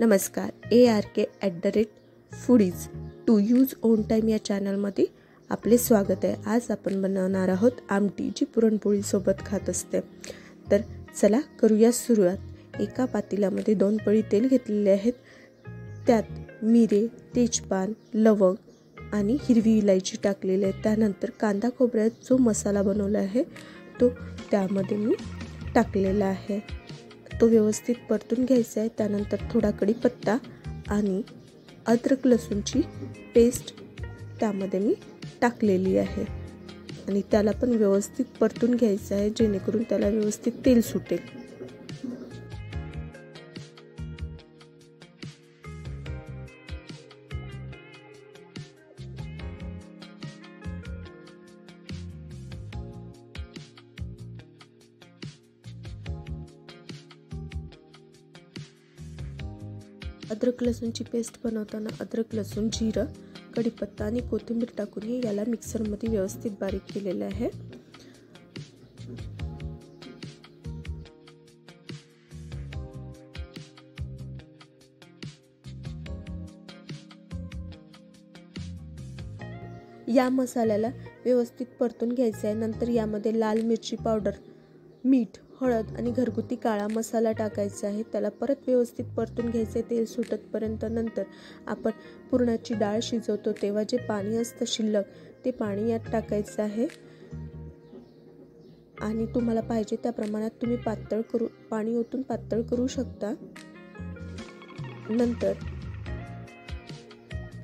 नमस्कार, ARK@foodies to use on time या चॅनलमध्ये आपले स्वागत आहे। आज आपण बनवणार आहोत आमटी, जी पुरणपोळी सोबत खात असते। तर चला करूया सुरुवात। एका पातेल्यामध्ये 2 पळी तेल घेतलेले आहेत। त्यात मिरे, तेजपान, लवंग आणि हिरवी इलायची टाकलेली आहे। त्यानंतर कांदा खोबऱ्याचा जो मसाला बनवला आहे तो त्यामध्ये मी टाकलेला आहे। तो व्यवस्थित परतून घ्यायचा आहे। त्यानंतर थोडा कढीपत्ता आणि अद्रक लसूणची पेस्ट त्यामध्ये मी टाकलेली आहे आणि त्याला पण व्यवस्थित परतून घ्यायचं आहे, जेणेकरून त्याला व्यवस्थित तेल सुटेल। अद्रक लसूणची पेस्ट बनवताना अद्रक लसूण, जिरं, कढीपत्ता आणि कोथिंबीर टाकून याला मिक्सरमध्ये व्यवस्थित बारीक केलेले आहे। या मसाल्याला व्यवस्थित परतून घ्यायचं आहे। नंतर यामध्ये लाल मिरची पावडर, मीठ, हळद आणि घरगुती काळा मसाला टाकायचा आहे। त्याला परत व्यवस्थित परतून घ्यायचे तेल सुटतपर्यंत। नंतर आपण पुरणाची डाळ शिजवतो तेव्हा जे पाणी असतं शिल्लक, ते पाणी यात टाकायचं आहे आणि तुम्हाला पाहिजे त्या प्रमाणात तुम्ही पाणी ओतून पातळ करू शकता। नंतर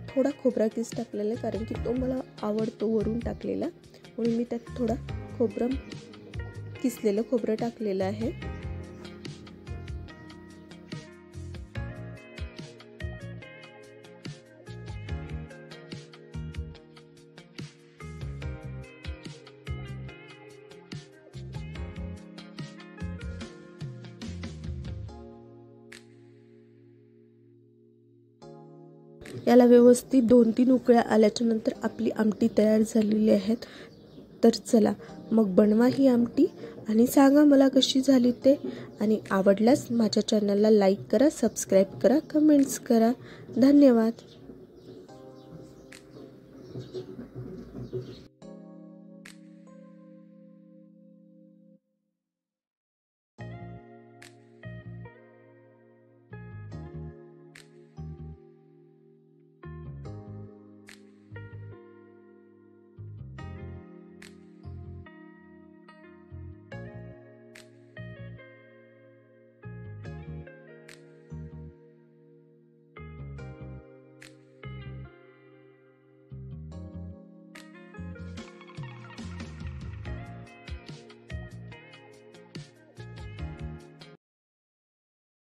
थोडा खोबरा किस टाकलेला आहे, कारण की तो मला आवडतो वरून टाकलेला, म्हणून मी त्यात थोडा किसलेलं खोबरं टाकलेलं आहे। याला व्यवस्थित 2-3 उकळ्या आल्याच्या नंतर आपली आमटी तयार झालेली आहे। तर चला मग बनवा ही आमटी आणि सांगा मला कशी झाली ते। आणि आवडल्यास माझ्या चॅनलला लाईक करा, सबस्क्राईब करा, कमेंट्स करा। धन्यवाद।